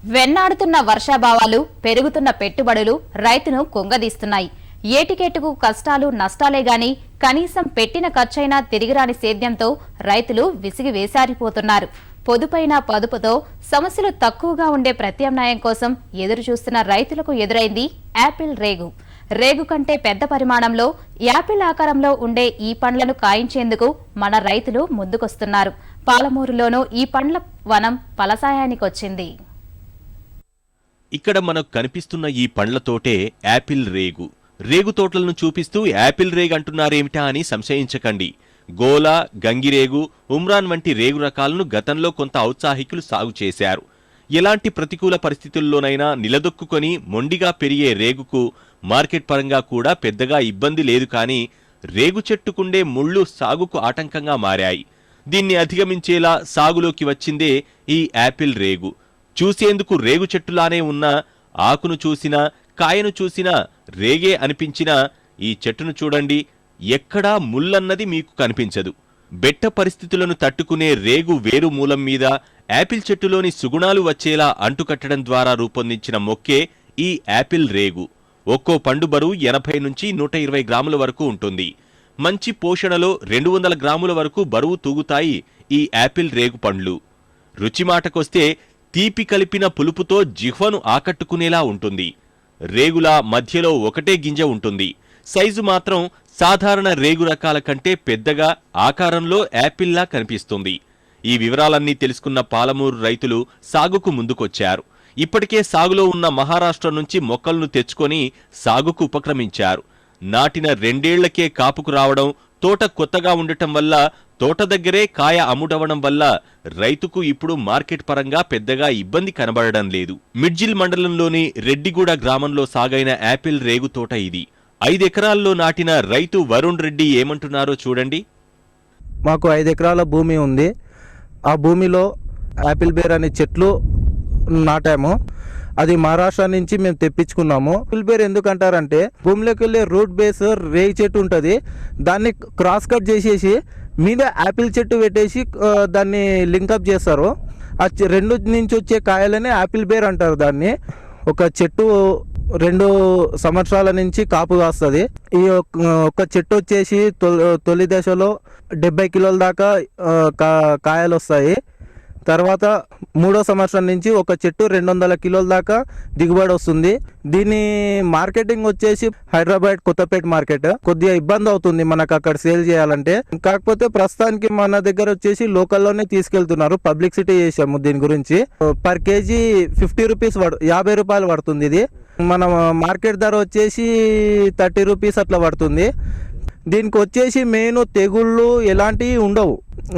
వెన్నాడుతున్న వర్షాభావాలు, పెరుగుతున్న పెట్టుబడులు రైతును కుంగదీస్తున్నాయి. ఏటికేటుకు కష్టాలు నష్టాలే గాని కనీసం పెట్టిన ఖర్చైనా తిరిగిరాని సేద్యంతో రైతులు విసిగి వేసారిపోతున్నారు. పొదుపైన పదుపుతో సమస్యలు తక్కువగా ఉండే ప్రత్యామ్నాయం కోసం ఎదురు చూస్తున్న రైతులకు ఎదురైంది యాపిల్ రేగు. రేగు కంటే పెద్ద పరిమాణంలో యాపిల్ ఆకారంలో ఉండే ఈ పండ్లను కాయించేందుకు మన రైతులు ముందుకొస్తున్నారు. పాలమూరులోనూ ఈ పండ్ల వనం ఫలసాయానికొచ్చింది. ఇక్కడ మనకు కనిపిస్తున్న ఈ పండ్ల తోటే యాపిల్ రేగు. రేగు తోటలను చూపిస్తూ యాపిల్ రేగు అంటున్నారేమిటా అని సంశయించకండి. గోలా, గంగిరేగు, ఉమ్రాన్ వంటి రేగు రకాలను గతంలో కొంత ఔత్సాహికులు సాగు చేశారు. ఎలాంటి ప్రతికూల పరిస్థితుల్లోనైనా నిలదొక్కుని మొండిగా పెరిగే రేగుకు మార్కెట్ పరంగా కూడా పెద్దగా ఇబ్బంది లేదు. కానీ రేగు చెట్టుకుండే ముళ్ళు సాగుకు ఆటంకంగా మారాయి. దీన్ని అధిగమించేలా సాగులోకి వచ్చిందే ఈ యాపిల్ రేగు. చూసేందుకు రేగు చెట్టులానే ఉన్న ఆకును చూసినా, కాయను చూసినా రేగే అనిపించినా ఈ చెట్టును చూడండి, ఎక్కడా ముల్లన్నది మీకు కనిపించదు. బెట్ట పరిస్థితులను తట్టుకునే రేగు వేరు మూలం మీద యాపిల్ చెట్టులోని సుగుణాలు వచ్చేలా అంటుకట్టడం ద్వారా రూపొందించిన మొక్కే ఈ యాపిల్ రేగు. ఒక్కో పండు బరువు 80 నుంచి 120 గ్రాముల వరకు ఉంటుంది. మంచి పోషణలో 200 గ్రాముల వరకు బరువు తూగుతాయి ఈ యాపిల్ రేగు పండ్లు. రుచి మాటకొస్తే తీపి కలిపిన పులుపుతో జిహ్వను ఆకట్టుకునేలా ఉంటుంది. రేగులా మధ్యలో ఒకటే గింజ ఉంటుంది. సైజు మాత్రం సాధారణ రేగు రకాల కంటే పెద్దగా, ఆకారంలో యాపిల్లా కనిపిస్తుంది. ఈ వివరాలన్నీ తెలుసుకున్న పాలమూరు రైతులు సాగుకు ముందుకొచ్చారు. ఇప్పటికే సాగులో ఉన్న మహారాష్ట్ర నుంచి మొక్కలను తెచ్చుకొని సాగుకు ఉపక్రమించారు. నాటిన 2 ఏళ్లకే కాపుకు రావడం, తోట కొత్తగా ఉండటం వల్ల, తోట దగ్గరే కాయ అమ్ముడవడం వల్ల రైతుకు ఇప్పుడు మార్కెట్ పరంగా పెద్దగా ఇబ్బంది కనబడడం లేదు. మిడ్జిల్ మండలంలోని రెడ్డిగూడ గ్రామంలో సాగైన యాపిల్ రేగు తోట ఇది. 5 ఎకరాల్లో నాటిన రైతు వరుణ్ రెడ్డి ఏమంటున్నారో చూడండి. మాకు 5 ఎకరాల భూమి ఉంది. ఆ భూమిలో యాపిల్ బేర్ అనే చెట్లు నాటాము. అది మహారాష్ట్ర నుంచి మేము తెప్పించుకున్నాము. యాపిల్ బేర్ ఎందుకంటారంటే భూమిలోకి వెళ్ళే రూట్ బేస్ రేగి చెట్టు ఉంటుంది. దాన్ని క్రాస్ కట్ చేసేసి మీద యాపిల్ చెట్టు పెట్టేసి దాన్ని లింకప్ చేస్తారు. ఆ 2 నుంచి వచ్చే కాయలనే యాపిల్ బేర్ అంటారు. దాన్ని ఒక చెట్టు 2 సంవత్సరాల నుంచి కాపు కాస్తుంది. ఈ ఒక చెట్టు వచ్చేసి తొలి దశలో 70 కిలోల దాకా కాయలు వస్తాయి. తర్వాత 3వ సంవత్సరం నుంచి ఒక చెట్టు 200 కిలోల దాకా దిగుబడి వస్తుంది. దీని మార్కెటింగ్ వచ్చేసి హైదరాబాద్, కొత్తపేట మార్కెట్. కొద్దిగా ఇబ్బంది అవుతుంది మనకు అక్కడ సేల్ చేయాలంటే. కాకపోతే ప్రస్తుతానికి మన దగ్గర వచ్చేసి లోకల్లోనే తీసుకెళ్తున్నారు. పబ్లిసిటీ చేసాము దీని గురించి. పర్ కేజీ 50 రూపీస్ 50 రూపాయలు పడుతుంది. ఇది మన మార్కెట్ ధర వచ్చేసి 30 రూపీస్ అట్లా పడుతుంది. దీనికి వచ్చేసి మెయిన్ తెగుళ్ళు ఎలాంటివి ఉండవు.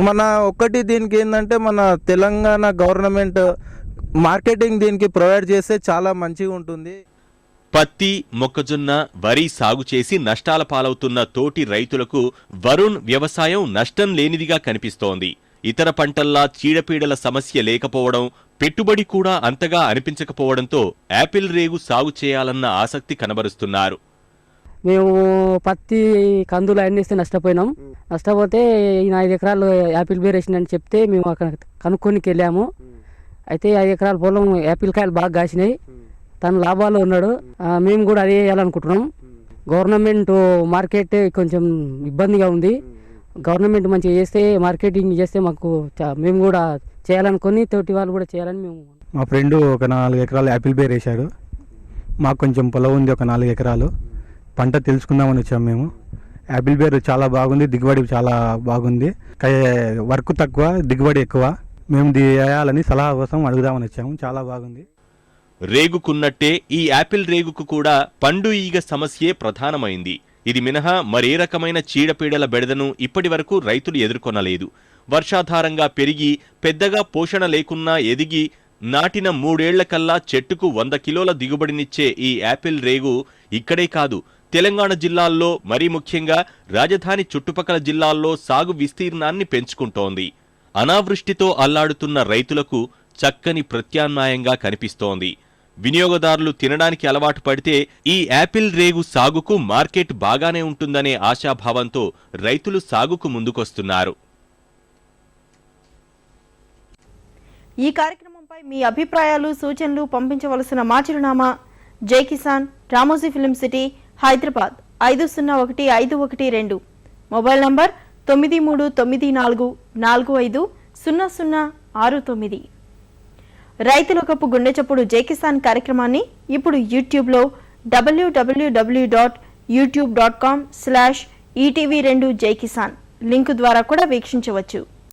మన ఒక్కటి దీనికి ఏంటంటే మన తెలంగాణ గవర్నమెంట్ మార్కెటింగ్ దీనికి ప్రొవైడ్ చేస్తే చాలా మంచిగా ఉంటుంది. పత్తి, మొక్కజొన్న, వరి సాగు చేసి నష్టాల పాలవుతున్న తోటి రైతులకు వరుణ్ వ్యవసాయం నష్టం లేనిదిగా కనిపిస్తోంది. ఇతర పంటల్లా చీడపీడల సమస్య లేకపోవడం, పెట్టుబడి కూడా అంతగా అనిపించకపోవడంతో యాపిల్ రేగు సాగు చేయాలన్న ఆసక్తి కనబరుస్తున్నారు. మేము పత్తి, కందులు అన్నీ వేస్తే నష్టపోయినాం. నష్టపోతే ఈయన 5 ఎకరాలు యాపిల్ బేర్ వేసిందని చెప్తే మేము అక్కడ కనుక్కోనికి వెళ్ళాము. అయితే 5 ఎకరాల పొలం యాపిల్ కాయలు బాగా కాసినాయి. తను లాభాలు ఉన్నాడు. మేము కూడా అదే వేయాలనుకుంటున్నాం. గవర్నమెంట్ మార్కెట్ కొంచెం ఇబ్బందిగా ఉంది. గవర్నమెంట్ మంచిగా చేస్తే, మార్కెటింగ్ చేస్తే మాకు మేము కూడా చేయాలనుకుని తోటి వాళ్ళు కూడా చేయాలని మేము. మా ఫ్రెండ్ ఒక 4 ఎకరాలు యాపిల్ బేర్ వేశాడు. మాకు కొంచెం పొలం ఉంది, ఒక 4 ఎకరాలు. పంట తెలుసుకుందామని వచ్చాము మేము. యాపిల్ బేర్ చాలా బాగుంది, దిగుబడి చాలా బాగుంది. వర్క్ తక్కువ, దిగుబడి ఎక్కువ. మేము వేయాలని సలహా కోసం అడుగుదామని వచ్చాము. చాలా బాగుంది. రేగుకున్నట్టే ఈ యాపిల్ రేగుకు కూడా పండు ఈగ సమస్యే ప్రధానమైంది. ఇది మినహా మరే రకమైన చీడపీడల బెడదను ఇప్పటి వరకు రైతులు ఎదుర్కొనలేదు. వర్షాధారంగా పెరిగి పెద్దగా పోషణ లేకున్నా ఎదిగి నాటిన 3 ఏళ్లకల్లా చెట్టుకు 100 కిలోల దిగుబడినిచ్చే ఈ యాపిల్ రేగు ఇక్కడే కాదు, తెలంగాణ జిల్లాల్లో, మరీ ముఖ్యంగా రాజధాని చుట్టుపక్కల జిల్లాల్లో సాగు విస్తీర్ణాన్ని పెంచుకుంటోంది. అనావృష్టితో అల్లాడుతున్న రైతులకు చక్కని ప్రత్యామ్నాయంగా కనిపిస్తోంది. వినియోగదారులు తినడానికి అలవాటు పడితే ఈ యాపిల్ రేగు సాగుకు మార్కెట్ బాగానే ఉంటుందనే ఆశాభావంతో రైతులు సాగుకు ముందుకొస్తున్నారు. ఈ కార్యక్రమంపై మీ అభిప్రాయాలు సూచనలు పంపించవలసిన మా చిరునామా జై Kisan, Ramoji film city, Hyderabad 501512. Mobile number 9394450069. రైతుల కప్పు గుండె చప్పుడు జై కిసాన్ కార్యక్రమాన్ని ఇప్పుడు యూట్యూబ్లో www.youtube.com/etv2 జై కిసాన్ లింకు ద్వారా కూడా వీక్షించవచ్చు.